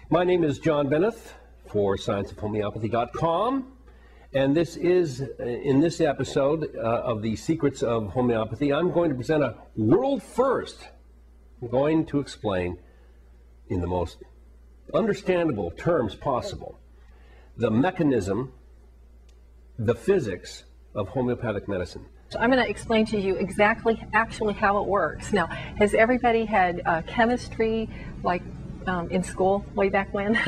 My name is John Benneth for scienceofhomeopathy.com, and this is, in this episode of the Secrets of Homeopathy, I'm going to present a world first. I'm going to explain in the most understandable terms possible the mechanism, the physics of homeopathic medicine. So I'm going to explain to you actually how it works. Now, has everybody had chemistry like in school way back when?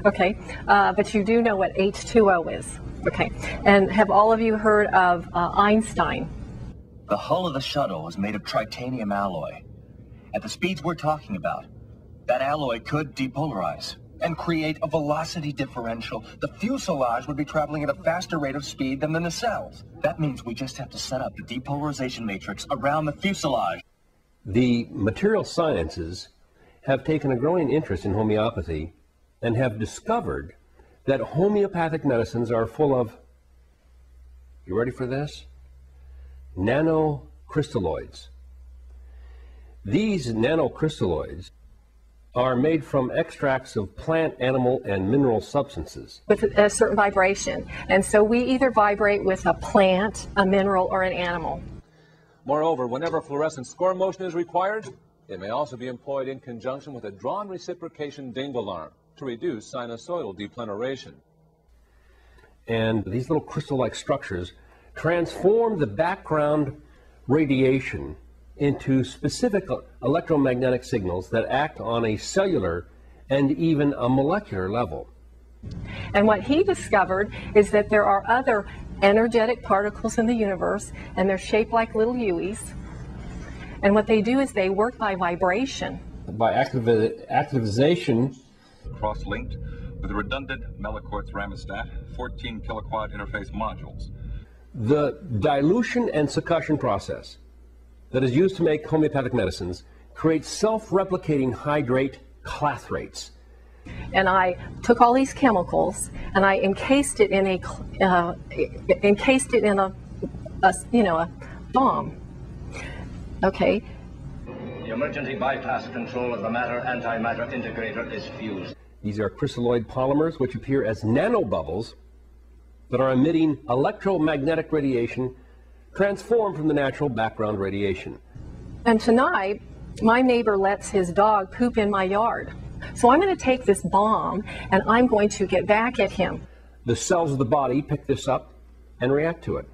Okay, but you do know what H2O is. Okay, and have all of you heard of Einstein? The hull of the shuttle is made of titanium alloy. At the speeds we're talking about, that alloy could depolarize and create a velocity differential. The fuselage would be traveling at a faster rate of speed than the nacelles. That means we just have to set up the depolarization matrix around the fuselage. The material sciences have taken a growing interest in homeopathy and have discovered that homeopathic medicines are full of, you ready for this? Nanocrystalloids. These nanocrystalloids are made from extracts of plant, animal, and mineral substances. With a certain vibration. And so we either vibrate with a plant, a mineral, or an animal. Moreover, whenever fluorescent score motion is required, it may also be employed in conjunction with a drawn reciprocation dingle arm to reduce sinusoidal depleneration. And these little crystal-like structures transform the background radiation into specific electromagnetic signals that act on a cellular and even a molecular level. And what he discovered is that there are other energetic particles in the universe, and they're shaped like little U's. And what they do is they work by vibration. By activization. Cross-linked with redundant Meliquartz Ramostat 14 kiloquad interface modules. The dilution and succussion process that is used to make homeopathic medicines creates self-replicating hydrate clathrates. And I took all these chemicals and I encased it in a bomb. Okay. The emergency bypass control of the matter-antimatter integrator is fused. These are crystalloid polymers which appear as nanobubbles that are emitting electromagnetic radiation transformed from the natural background radiation. And tonight, my neighbor lets his dog poop in my yard. So I'm going to take this bomb and I'm going to get back at him. The cells of the body pick this up and react to it.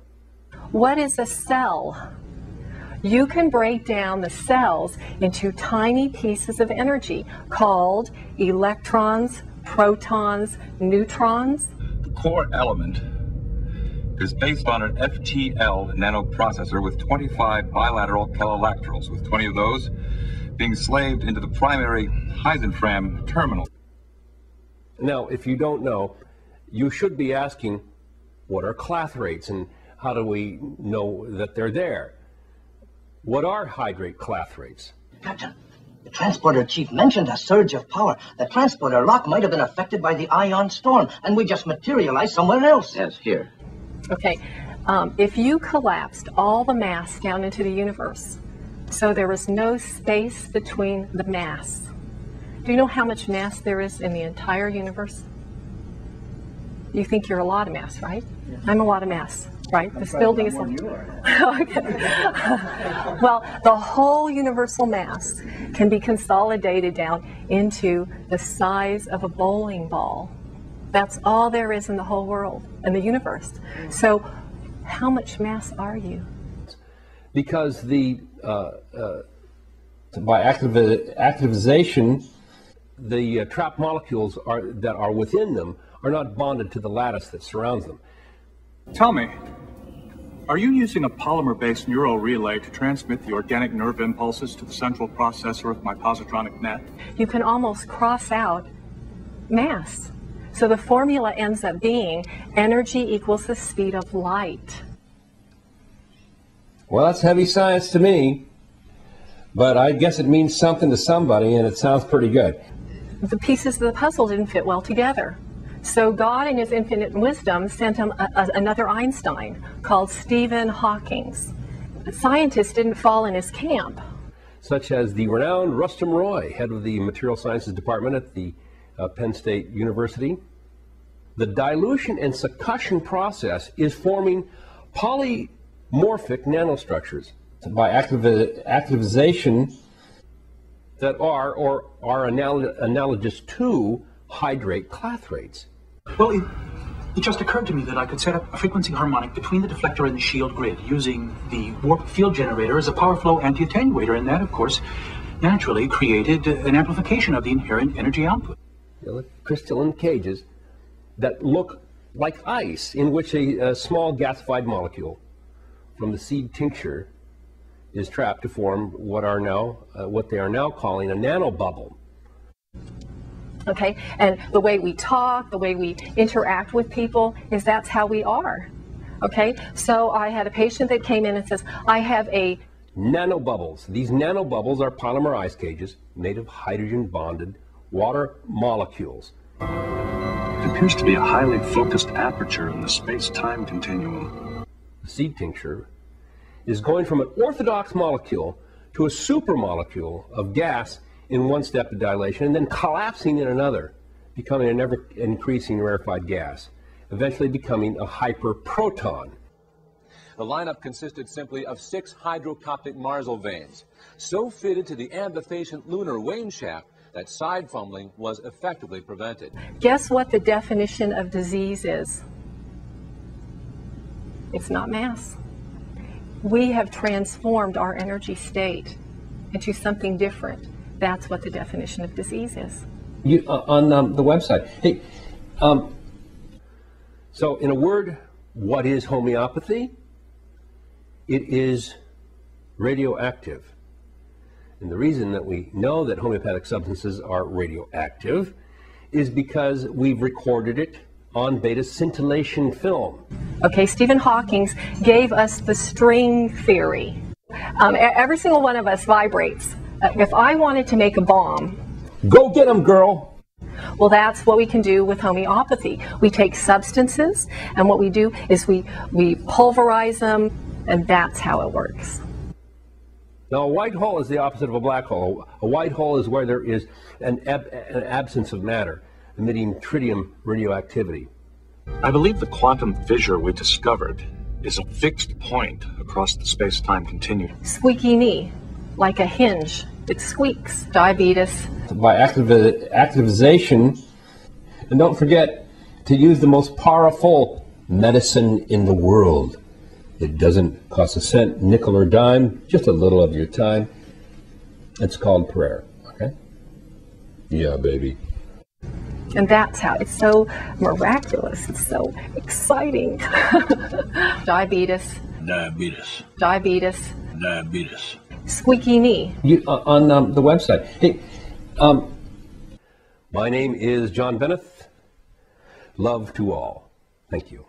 What is a cell? You can break down the cells into tiny pieces of energy called electrons, protons, neutrons. The core element is based on an FTL nanoprocessor with 25 bilateral calolactrals, with 20 of those being slaved into the primary Heisenfram terminal. Now, if you don't know, you should be asking, what are clathrates and how do we know that they're there? What are hydrate clathrates? Captain, the transporter chief mentioned a surge of power. The transporter lock might have been affected by the ion storm, and we just materialized somewhere else. Yes, here. Okay, if you collapsed all the mass down into the universe, so there was no space between the mass, do you know how much mass there is in the entire universe? You think you're a lot of mass, right? Yeah. I'm a lot of mass, right? This building is... Okay. Well, the whole universal mass can be consolidated down into the size of a bowling ball. That's all there is in the whole world, in the universe. So how much mass are you? Because the by activization, the trapped molecules that are within them are not bonded to the lattice that surrounds them. Tell me, are you using a polymer-based neural relay to transmit the organic nerve impulses to the central processor of my positronic net? You can almost cross out mass. So the formula ends up being energy equals the speed of light. Well, that's heavy science to me, but I guess it means something to somebody, and it sounds pretty good. The pieces of the puzzle didn't fit well together. So God, in his infinite wisdom, sent him another Einstein called Stephen Hawking. Scientists didn't fall in his camp. Such as the renowned Rustum Roy, head of the Material Sciences Department at the Penn State University. The dilution and succussion process is forming polymorphic nanostructures by activization that are analogous to hydrate clathrates. Well, it just occurred to me that I could set up a frequency harmonic between the deflector and the shield grid using the warp field generator as a power flow anti-attenuator, and that, of course, naturally created an amplification of the inherent energy output. Crystalline cages that look like ice, in which a small gasified molecule from the seed tincture is trapped to form what they are now calling a nanobubble. Okay, and the way we talk, the way we interact with people, that's how we are. Okay, so I had a patient that came in and says, I have a nanobubbles. These nanobubbles are polymer ice cages made of hydrogen-bonded water molecules. It appears to be a highly focused aperture in the space-time continuum. The seed tincture is going from an orthodox molecule to a supermolecule of gas in one step of dilation, and then collapsing in another, becoming an ever-increasing rarefied gas, eventually becoming a hyperproton. The lineup consisted simply of 6 hydrocoptic Marsal vanes, so fitted to the ambifacient lunar wane shaft that side fumbling was effectively prevented. Guess what the definition of disease is? It's not mass. We have transformed our energy state into something different. That's what the definition of disease is. On the website. Hey, so in a word, what is homeopathy? It is radioactive. And the reason that we know that homeopathic substances are radioactive is because we've recorded it on beta scintillation film. Okay, Stephen Hawking gave us the string theory. Every single one of us vibrates. If I wanted to make a bomb, go get them, girl. Well, that's what we can do with homeopathy. We take substances, and what we do is we pulverize them, and that's how it works. Now, a white hole is the opposite of a black hole. A white hole is where there is an absence of matter, emitting tritium radioactivity. I believe the quantum fissure we discovered is a fixed point across the space-time continuum. Squeaky knee, like a hinge. It squeaks. Diabetes. By activization, and don't forget to use the most powerful medicine in the world. It doesn't cost a cent, nickel or dime, just a little of your time. It's called prayer, okay? Yeah, baby. And that's how it's so miraculous. It's so exciting. Diabetes. Diabetes. Diabetes. Diabetes. Squeaky knee. On the website. Hey, my name is John Benneth. Love to all. Thank you.